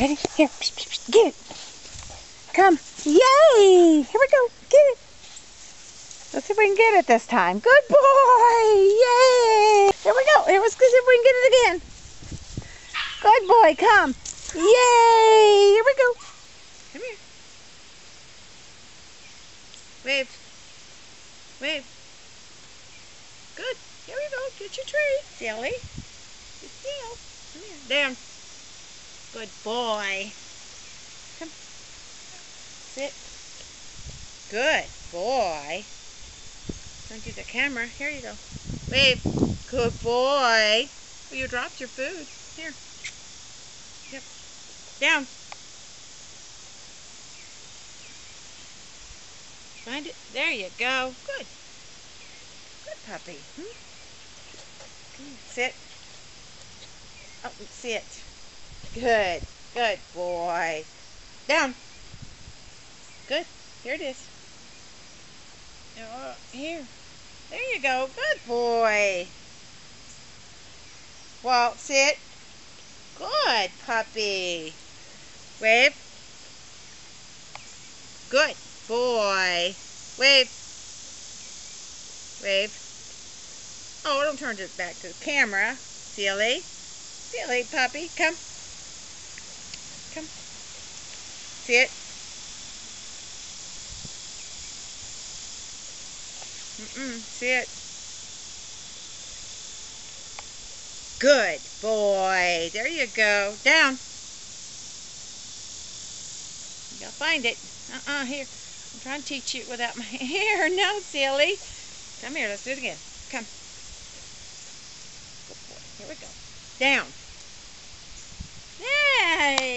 Ready? Here. Get it. Come. Yay! Here we go. Get it. Let's see if we can get it this time. Good boy! Yay! Here we go. Here, let's see if we can get it again. Good boy. Come. Yay! Here we go. Come here. Wave. Wave. Good. Here we go. Get your tree. Silly. Good deal. Come here. Down. Good boy. Come. Sit. Good boy. Turn to the camera. Here you go. Wave. Good boy. Oh, you dropped your food. Here. Yep. Down. Find it. There you go. Good. Good puppy. Come here. Sit. Oh, sit. Good. Good boy. Down. Good. Here it is. Oh, here. There you go. Good boy. Walt, sit. Good puppy. Wave. Good boy. Wave. Wave. Oh, don't turn it back to the camera. Silly. Silly puppy. Come. Come. Sit. Sit. Good boy. There you go. Down. You gotta find it. Here. I'm trying to teach you without my hair. No, silly. Come here. Let's do it again. Come. Good boy. Here we go. Down. Yay!